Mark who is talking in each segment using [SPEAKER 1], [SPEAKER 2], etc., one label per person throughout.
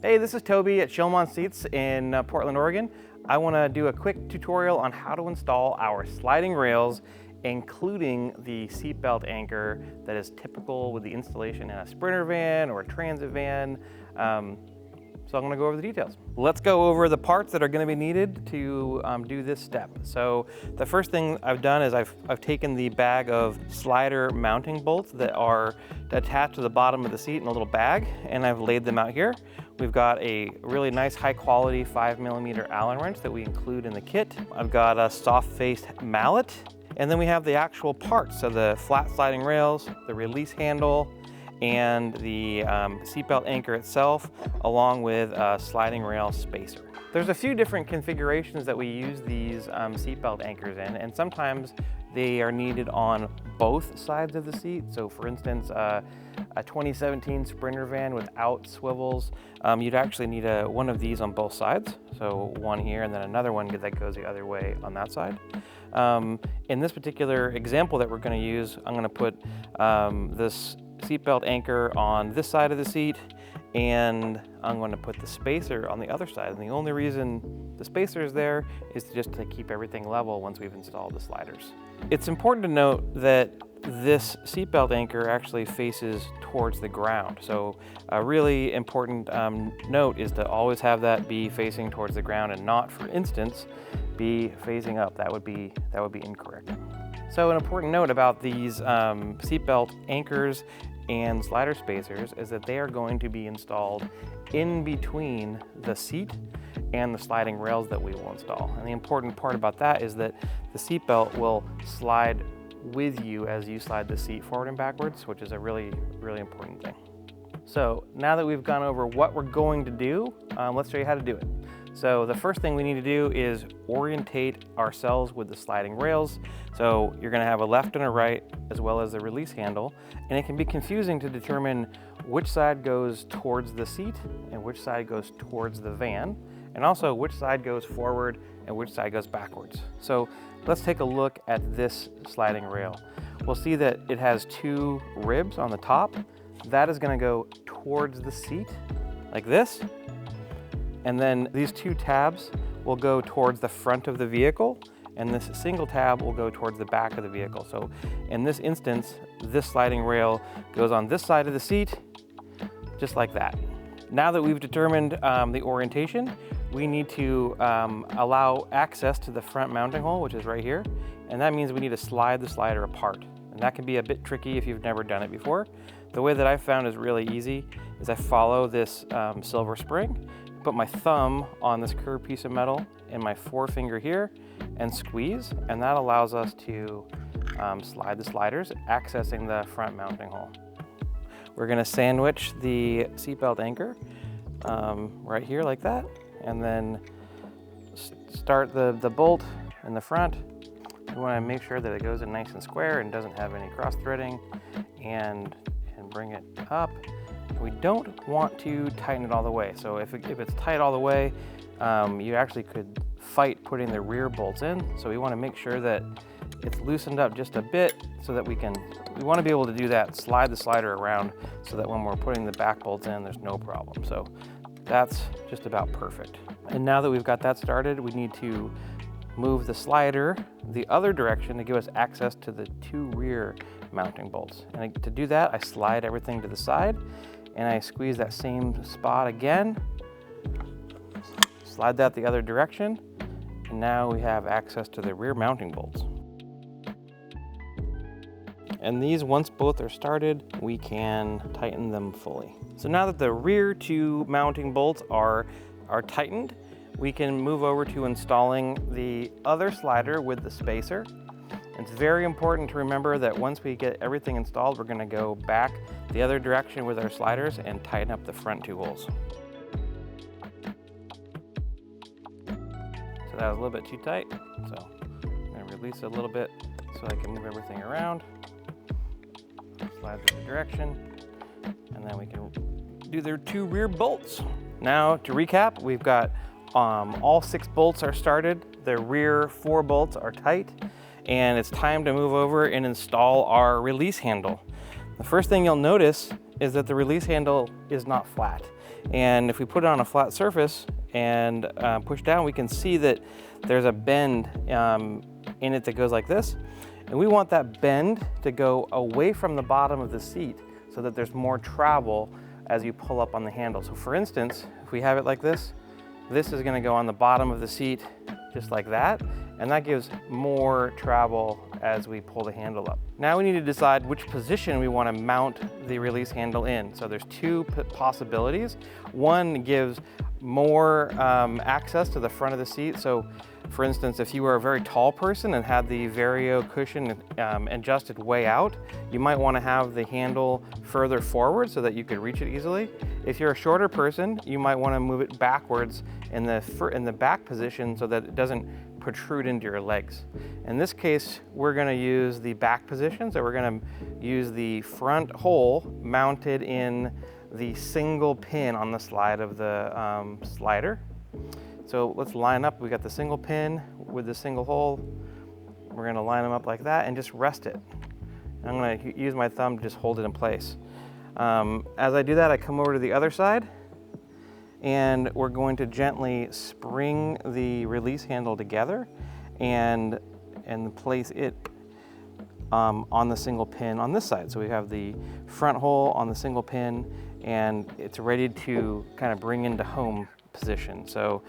[SPEAKER 1] Hey, this is Toby at scheel-mann Seats in Portland, Oregon. I want to do a quick tutorial on how to install our sliding rails, including the seatbelt anchor that is typical with the installation in a Sprinter van or a transit van. So I'm going to go over the details. Let's go over the parts that are going to be needed to do this step. So the first thing I've done is I've taken the bag of slider mounting bolts that are attached to the bottom of the seat in a little bag, and I've laid them out here. We've got a really nice high quality 5mm Allen wrench that we include in the kit. I've got a soft faced mallet, and then we have the actual parts. So the flat sliding rails, the release handle, and the seatbelt anchor itself, along with a sliding rail spacer. There's a few different configurations that we use these seatbelt anchors in, and sometimes they are needed on both sides of the seat. So for instance, a 2017 Sprinter van without swivels, you'd actually need one of these on both sides. So one here and then another one that goes the other way on that side. In this particular example that we're going to use, I'm going to put this seatbelt anchor on this side of the seat, and I'm going to put the spacer on the other side. And the only reason the spacer is there is just to keep everything level once we've installed the sliders. It's important to note that this seatbelt anchor actually faces towards the ground. So a really important note is to always have that be facing towards the ground and not, for instance, be facing up. That would be incorrect. So an important note about these seatbelt anchors and slider spacers is that they are going to be installed in between the seat and the sliding rails that we will install. And the important part about that is that the seatbelt will slide with you as you slide the seat forward and backwards, which is a really, really important thing. So now that we've gone over what we're going to do, let's show you how to do it. So the first thing we need to do is orientate ourselves with the sliding rails. So you're going to have a left and a right, as well as the release handle. And it can be confusing to determine which side goes towards the seat and which side goes towards the van, and also which side goes forward and which side goes backwards. So let's take a look at this sliding rail. We'll see that it has two ribs on the top. That is going to go towards the seat like this. And then these two tabs will go towards the front of the vehicle, and this single tab will go towards the back of the vehicle. So in this instance, this sliding rail goes on this side of the seat, just like that. Now that we've determined the orientation, we need to allow access to the front mounting hole, which is right here. And that means we need to slide the slider apart. And that can be a bit tricky if you've never done it before. The way that I've found is really easy is I follow this silver spring, put my thumb on this curved piece of metal and my forefinger here and squeeze, and that allows us to slide the sliders, accessing the front mounting hole. We're going to sandwich the seatbelt anchor right here like that, and then start the bolt in the front. We want to make sure that it goes in nice and square and doesn't have any cross threading, and bring it up. We don't want to tighten it all the way. So if it's tight all the way, you actually could fight putting the rear bolts in. So we want to make sure that it's loosened up just a bit so that we want to be able to do that, slide the slider around so that when we're putting the back bolts in, there's no problem. So that's just about perfect. And now that we've got that started, we need to move the slider the other direction to give us access to the two rear mounting bolts. And to do that, I slide everything to the side, and I squeeze that same spot again, slide that the other direction, and now we have access to the rear mounting bolts. And these, once both are started, we can tighten them fully. So now that the rear two mounting bolts are tightened, we can move over to installing the other slider with the spacer. It's very important to remember that once we get everything installed, we're going to go back the other direction with our sliders and tighten up the front two holes. So that was a little bit too tight, so I'm going to release it a little bit so I can move everything around. Slide the other direction, and then we can do their two rear bolts. Now to recap, we've got all 6 bolts are started, the rear 4 bolts are tight, and it's time to move over and install our release handle. The first thing you'll notice is that the release handle is not flat. And if we put it on a flat surface and push down, we can see that there's a bend in it that goes like this. And we want that bend to go away from the bottom of the seat so that there's more travel as you pull up on the handle. So for instance, if we have it like this, this is gonna go on the bottom of the seat just like that, and that gives more travel as we pull the handle up. Now we need to decide which position we want to mount the release handle in. So there's two possibilities. One gives more access to the front of the seat. So for instance, if you were a very tall person and had the Vario cushion adjusted way out, you might want to have the handle further forward so that you could reach it easily. If you're a shorter person, you might want to move it backwards in the back position so that it doesn't protrude into your legs. In this case, we're going to use the back position. So we're going to use the front hole mounted in the single pin on the slide of the slider. So let's line up. We got the single pin with the single hole. We're going to line them up like that and just rest it. I'm going to use my thumb to just hold it in place. As I do that, I come over to the other side, and we're going to gently spring the release handle together and place it on the single pin on this side. So we have the front hole on the single pin, and it's ready to kind of bring into home position. So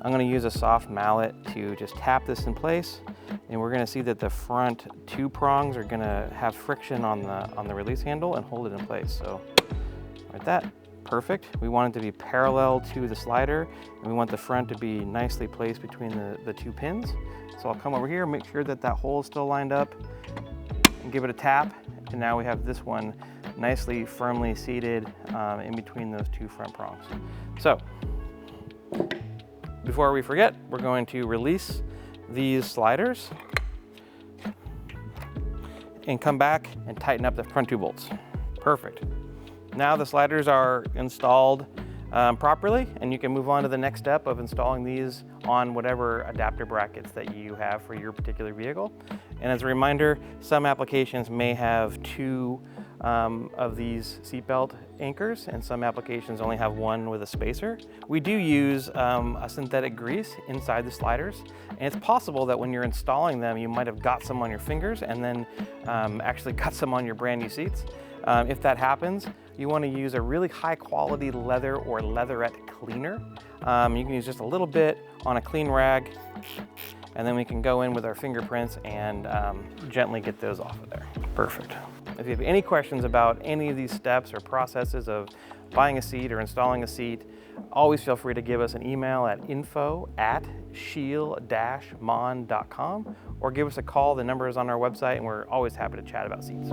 [SPEAKER 1] I'm going to use a soft mallet to just tap this in place, and we're going to see that the front two prongs are going to have friction on the release handle and hold it in place. So like that. Perfect. We want it to be parallel to the slider, and we want the front to be nicely placed between the two pins. So I'll come over here, make sure that that hole is still lined up, and give it a tap. And now we have this one nicely firmly seated in between those two front prongs. So before we forget, we're going to release these sliders and come back and tighten up the front two bolts. Perfect. Now the sliders are installed properly, and you can move on to the next step of installing these on whatever adapter brackets that you have for your particular vehicle. And as a reminder, some applications may have two of these seatbelt anchors, and some applications only have one with a spacer. We do use a synthetic grease inside the sliders, and it's possible that when you're installing them, you might have got some on your fingers and then actually got some on your brand new seats. If that happens, you want to use a really high quality leather or leatherette cleaner. You can use just a little bit on a clean rag, and then we can go in with our fingerprints and gently get those off of there. Perfect. If you have any questions about any of these steps or processes of buying a seat or installing a seat, always feel free to give us an email at info@scheel-mann.com, or give us a call. The number is on our website, and we're always happy to chat about seats.